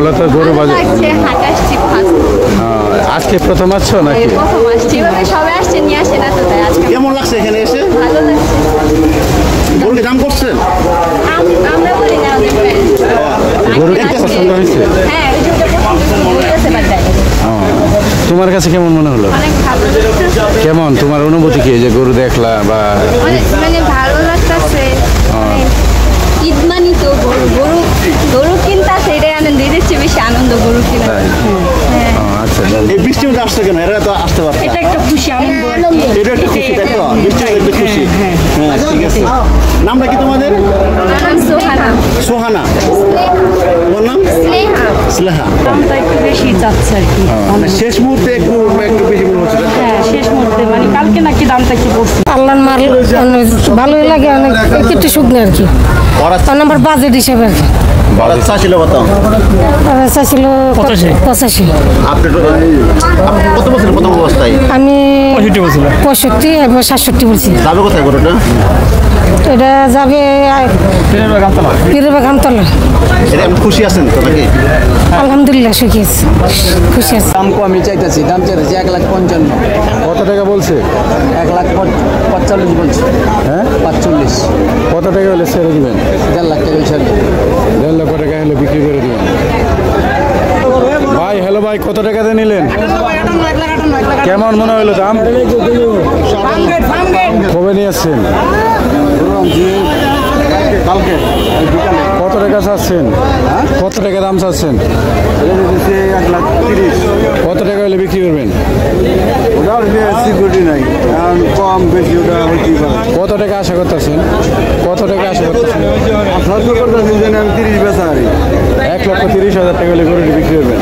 মূলত গরু বাজার আজকে প্রথম আসছো নাকি? কেমন লাগছে এখানে এসে? গরুকে দাম করছেন? গরু পছন্দ হয়েছে? তোমার কাছে কেমন মনে হলো? কেমন তোমার অনুভূতি কি যে গরু দেখলা বা মানে ভালো লাগতেছে। ঈদ মানি তো গরু গরু কিনতা সেটাই আনন্দ, ঈদের চেয়ে বেশি আনন্দ গরু কিনা। আচ্ছা, এই বৃষ্টির মধ্যে আসছে কেন? এরা তো আসতে পারছে। এটা একটা খুশি আনন্দ। এটা একটা খুশি, তাই তো? বৃষ্টির মধ্যে খুশি। হ্যাঁ, ঠিক আছে। নামটা কি তোমাদের? সোহানা। সোহানা। তোমার নাম? স্নেহা। দামটা একটু বেশি যাচ্ছে আর কি। মানে শেষ মুহূর্তে একটু বেশি মনে হচ্ছে। হ্যাঁ, শেষ মুহূর্তে মানে কালকে নাকি দামটা কি বলছে। আল্লাহর মাল ভালোই লাগে, অনেক একটু শুকনো আর কি। আমার বাজেট হিসেবে আর কি ছিল কত? চাইছিল 85। আপনি কত বছর প্রথম অবস্থায়? আমি 65 এবং 67 বলছি। যাবে কোথায় গরুটা? এটা যাবে পীরবাগানতলা। এটা আপনি খুশি আছেন তো নাকি? আলহামদুলিল্লাহ সুখী আছি, খুশি আছি। দাম কমই চাইতেছি, দাম চাইতেছি 1,55,000। কত টাকা বলছে? 1,45,000 বলছে। হ্যাঁ, 45। কত টাকা হলে ছেড়ে দিবেন? 1.5 লাখ টাকা ছাড়বে। 1.5 লক্ষ টাকা হলে বিক্রি করে দিবেন। ভাই হ্যালো ভাই, কত টাকাতে নিলেন? কেমন মনে হলো দাম? কবে নিয়ে আসছেন? কালকে কত টাকা চাচ্ছেন? কত টাকা দাম চাচ্ছেন? 1,30,000। কত টাকা হলে বিক্রি করবেন? ওটার সিকিউরিটি নাই, কম বেশি ওটা হচ্ছে। কত টাকা আশা করতেছেন? কত টাকা আশা করতেছেন? 30 বেচা আর 1,30,000 টাকা হলে গরুটি বিক্রি করবেন।